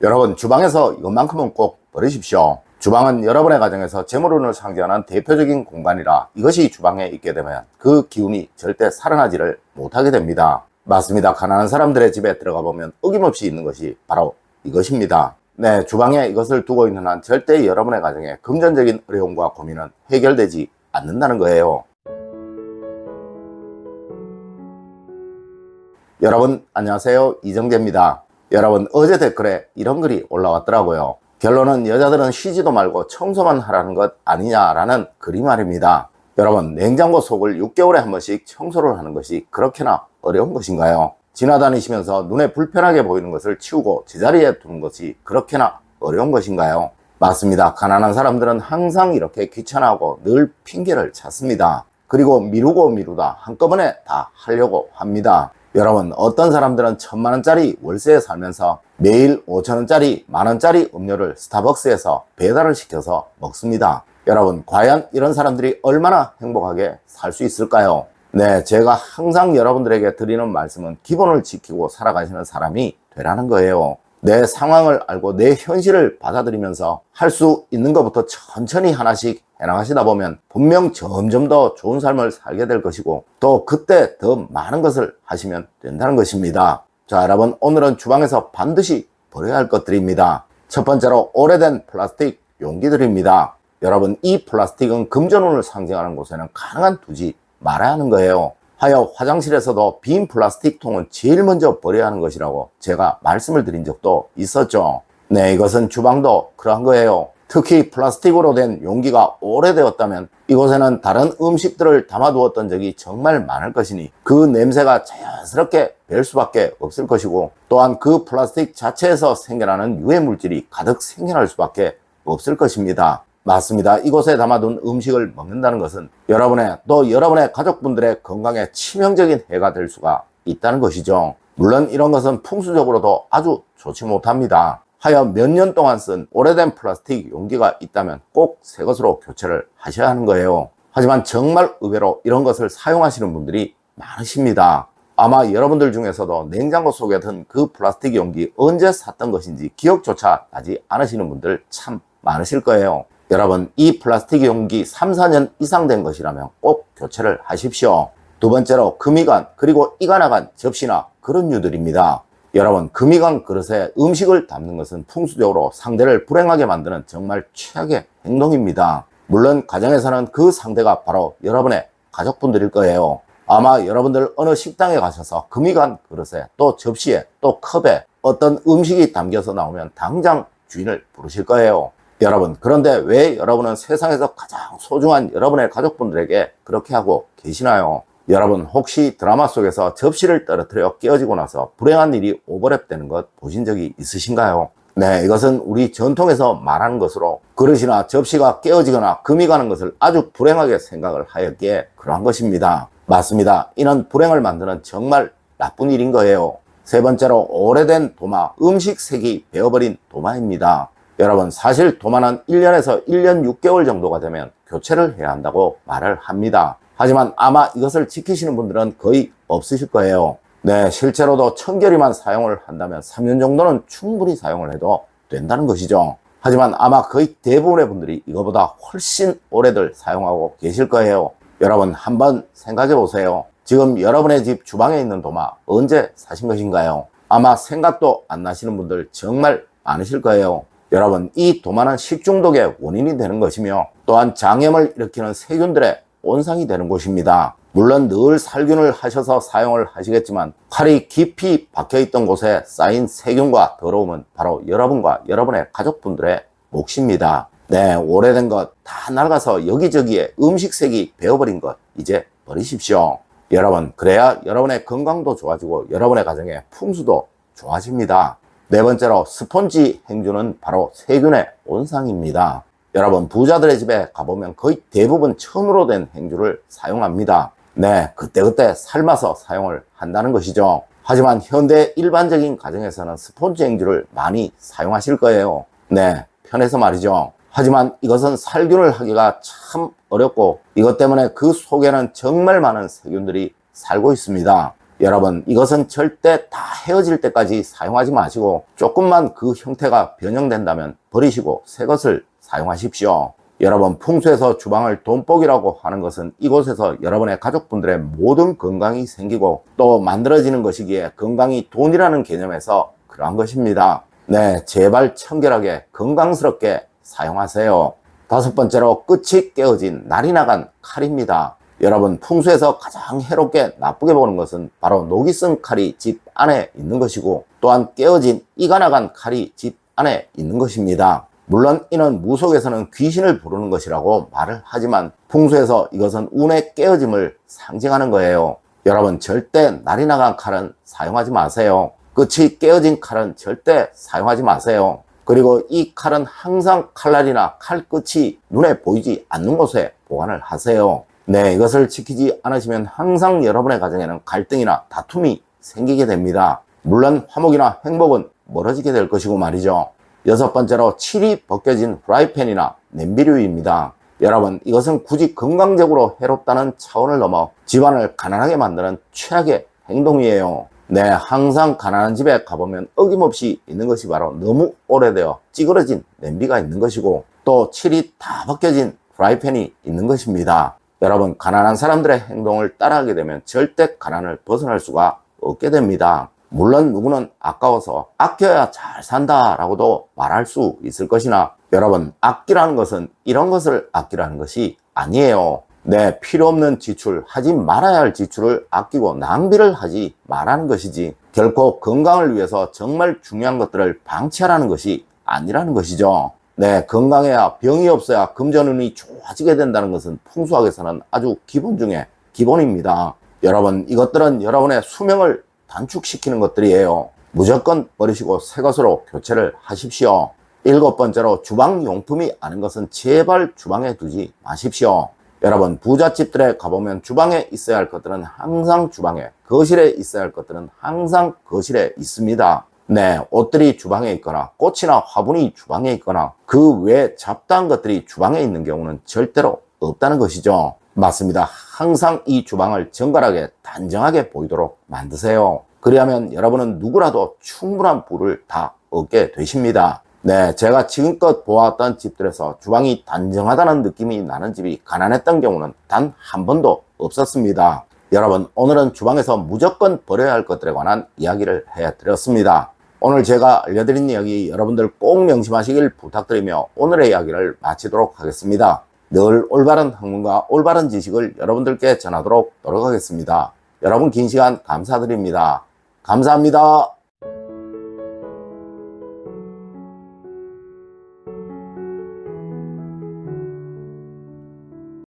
여러분, 주방에서 이것만큼은 꼭 버리십시오. 주방은 여러분의 가정에서 재물운을 상징하는 대표적인 공간이라 이것이 주방에 있게 되면 그 기운이 절대 살아나지를 못하게 됩니다. 맞습니다. 가난한 사람들의 집에 들어가 보면 어김없이 있는 것이 바로 이것입니다. 네, 주방에 이것을 두고 있는 한 절대 여러분의 가정에 금전적인 어려움과 고민은 해결되지 않는다는 거예요. 여러분 안녕하세요, 이정재입니다. 여러분, 어제 댓글에 이런 글이 올라왔더라고요. 결론은 여자들은 쉬지도 말고 청소만 하라는 것 아니냐라는 글이 말입니다. 여러분, 냉장고 속을 6개월에 한 번씩 청소를 하는 것이 그렇게나 어려운 것인가요? 지나다니시면서 눈에 불편하게 보이는 것을 치우고 제자리에 두는 것이 그렇게나 어려운 것인가요? 맞습니다. 가난한 사람들은 항상 이렇게 귀찮아하고 늘 핑계를 찾습니다. 그리고 미루고 미루다 한꺼번에 다 하려고 합니다. 여러분, 어떤 사람들은 1000만원짜리 월세에 살면서 매일 5천원짜리 만원짜리 음료를 스타벅스에서 배달을 시켜서 먹습니다. 여러분, 과연 이런 사람들이 얼마나 행복하게 살 수 있을까요? 네, 제가 항상 여러분들에게 드리는 말씀은 기본을 지키고 살아가시는 사람이 되라는 거예요. 내 상황을 알고 내 현실을 받아들이면서 할 수 있는 것부터 천천히 하나씩 해나가시다 보면 분명 점점 더 좋은 삶을 살게 될 것이고 또 그때 더 많은 것을 하시면 된다는 것입니다. 자, 여러분, 오늘은 주방에서 반드시 버려야 할 것들입니다. 첫 번째로 오래된 플라스틱 용기들입니다. 여러분, 이 플라스틱은 금전운을 상징하는 곳에는 가능한 두지 말아야 하는 거예요. 하여 화장실에서도 빈 플라스틱 통은 제일 먼저 버려야 하는 것이라고 제가 말씀을 드린 적도 있었죠. 네, 이것은 주방도 그러한 거예요. 특히 플라스틱으로 된 용기가 오래되었다면 이곳에는 다른 음식들을 담아두었던 적이 정말 많을 것이니 그 냄새가 자연스럽게 별 수밖에 없을 것이고 또한 그 플라스틱 자체에서 생겨나는 유해물질이 가득 생겨날 수밖에 없을 것입니다. 맞습니다. 이곳에 담아둔 음식을 먹는다는 것은 여러분의 또 여러분의 가족분들의 건강에 치명적인 해가 될 수가 있다는 것이죠. 물론 이런 것은 풍수적으로도 아주 좋지 못합니다. 하여 몇 년 동안 쓴 오래된 플라스틱 용기가 있다면 꼭 새 것으로 교체를 하셔야 하는 거예요. 하지만 정말 의외로 이런 것을 사용하시는 분들이 많으십니다. 아마 여러분들 중에서도 냉장고 속에 든 그 플라스틱 용기 언제 샀던 것인지 기억조차 나지 않으시는 분들 참 많으실 거예요. 여러분, 이 플라스틱 용기 3, 4년 이상 된 것이라면 꼭 교체를 하십시오. 두 번째로 금이간 그리고 이가 나간 접시나 그릇류들입니다. 여러분, 금이간 그릇에 음식을 담는 것은 풍수적으로 상대를 불행하게 만드는 정말 최악의 행동입니다. 물론 가정에서는 그 상대가 바로 여러분의 가족분들일 거예요. 아마 여러분들 어느 식당에 가셔서 금이간 그릇에 또 접시에 또 컵에 어떤 음식이 담겨서 나오면 당장 주인을 부르실 거예요. 여러분, 그런데 왜 여러분은 세상에서 가장 소중한 여러분의 가족분들에게 그렇게 하고 계시나요? 여러분, 혹시 드라마 속에서 접시를 떨어뜨려 깨어지고 나서 불행한 일이 오버랩 되는 것 보신 적이 있으신가요? 네, 이것은 우리 전통에서 말하는 것으로 그릇이나 접시가 깨어지거나 금이 가는 것을 아주 불행하게 생각을 하였기에 그러한 것입니다. 맞습니다. 이는 불행을 만드는 정말 나쁜 일인 거예요. 세 번째로 오래된 도마, 음식 색이 베어버린 도마입니다. 여러분, 사실 도마는 1년에서 1년 6개월 정도가 되면 교체를 해야 한다고 말을 합니다. 하지만 아마 이것을 지키시는 분들은 거의 없으실 거예요. 네, 실제로도 청결히만 사용을 한다면 3년 정도는 충분히 사용을 해도 된다는 것이죠. 하지만 아마 거의 대부분의 분들이 이거보다 훨씬 오래들 사용하고 계실 거예요. 여러분, 한번 생각해 보세요. 지금 여러분의 집 주방에 있는 도마 언제 사신 것인가요? 아마 생각도 안 나시는 분들 정말 많으실 거예요. 여러분, 이 도마는 식중독의 원인이 되는 것이며 또한 장염을 일으키는 세균들의 온상이 되는 곳입니다. 물론 늘 살균을 하셔서 사용을 하시겠지만 칼이 깊이 박혀있던 곳에 쌓인 세균과 더러움은 바로 여러분과 여러분의 가족분들의 몫입니다. 네, 오래된 것 다 낡아서 여기저기에 음식색이 베어버린 것 이제 버리십시오. 여러분, 그래야 여러분의 건강도 좋아지고 여러분의 가정의 풍수도 좋아집니다. 네 번째로 스펀지 행주는 바로 세균의 온상입니다. 여러분, 부자들의 집에 가보면 거의 대부분 천으로 된 행주를 사용합니다. 네, 그때그때 삶아서 사용을 한다는 것이죠. 하지만 현대 일반적인 가정에서는 스펀지 행주를 많이 사용하실 거예요. 네, 편해서 말이죠. 하지만 이것은 살균을 하기가 참 어렵고 이것 때문에 그 속에는 정말 많은 세균들이 살고 있습니다. 여러분, 이것은 절대 다 헤어질 때까지 사용하지 마시고 조금만 그 형태가 변형된다면 버리시고 새 것을 사용하십시오. 여러분, 풍수에서 주방을 돈복이라고 하는 것은 이곳에서 여러분의 가족분들의 모든 건강이 생기고 또 만들어지는 것이기에 건강이 돈이라는 개념에서 그러한 것입니다. 네, 제발 청결하게 건강스럽게 사용하세요. 다섯 번째로, 끝이 깨어진 날이 나간 칼입니다. 여러분, 풍수에서 가장 해롭게 나쁘게 보는 것은 바로 녹이 쓴 칼이 집 안에 있는 것이고 또한 깨어진 이가 나간 칼이 집 안에 있는 것입니다. 물론 이는 무속에서는 귀신을 부르는 것이라고 말을 하지만 풍수에서 이것은 운의 깨어짐을 상징하는 거예요. 여러분, 절대 날이 나간 칼은 사용하지 마세요. 끝이 깨어진 칼은 절대 사용하지 마세요. 그리고 이 칼은 항상 칼날이나 칼 끝이 눈에 보이지 않는 곳에 보관을 하세요. 네, 이것을 지키지 않으시면 항상 여러분의 가정에는 갈등이나 다툼이 생기게 됩니다. 물론 화목이나 행복은 멀어지게 될 것이고 말이죠. 여섯 번째로, 칠이 벗겨진 프라이팬이나 냄비류입니다. 여러분, 이것은 굳이 건강적으로 해롭다는 차원을 넘어 집안을 가난하게 만드는 최악의 행동이에요. 네, 항상 가난한 집에 가보면 어김없이 있는 것이 바로 너무 오래되어 찌그러진 냄비가 있는 것이고 또 칠이 다 벗겨진 프라이팬이 있는 것입니다. 여러분, 가난한 사람들의 행동을 따라하게 되면 절대 가난을 벗어날 수가 없게 됩니다. 물론 누구는 아까워서 아껴야 잘 산다 라고도 말할 수 있을 것이나 여러분, 아끼라는 것은 이런 것을 아끼라는 것이 아니에요. 네, 필요 없는 지출, 하지 말아야 할 지출을 아끼고 낭비를 하지 말라는 것이지 결코 건강을 위해서 정말 중요한 것들을 방치하라는 것이 아니라는 것이죠. 네, 건강해야 병이 없어야 금전운이 좋아지게 된다는 것은 풍수학에서는 아주 기본 중에 기본입니다. 여러분, 이것들은 여러분의 수명을 단축시키는 것들이에요. 무조건 버리시고 새 것으로 교체를 하십시오. 일곱 번째로, 주방용품이 아닌 것은 제발 주방에 두지 마십시오. 여러분, 부잣집들에 가보면 주방에 있어야 할 것들은 항상 주방에, 거실에 있어야 할 것들은 항상 거실에 있습니다. 네, 옷들이 주방에 있거나 꽃이나 화분이 주방에 있거나 그 외 잡다한 것들이 주방에 있는 경우는 절대로 없다는 것이죠. 맞습니다. 항상 이 주방을 정갈하게 단정하게 보이도록 만드세요. 그리하면 여러분은 누구라도 충분한 부를 다 얻게 되십니다. 네, 제가 지금껏 보았던 집들에서 주방이 단정하다는 느낌이 나는 집이 가난했던 경우는 단 한 번도 없었습니다. 여러분, 오늘은 주방에서 무조건 버려야 할 것들에 관한 이야기를 해드렸습니다. 오늘 제가 알려드린 이야기 여러분들 꼭 명심하시길 부탁드리며 오늘의 이야기를 마치도록 하겠습니다. 늘 올바른 학문과 올바른 지식을 여러분들께 전하도록 노력하겠습니다. 여러분, 긴 시간 감사드립니다. 감사합니다.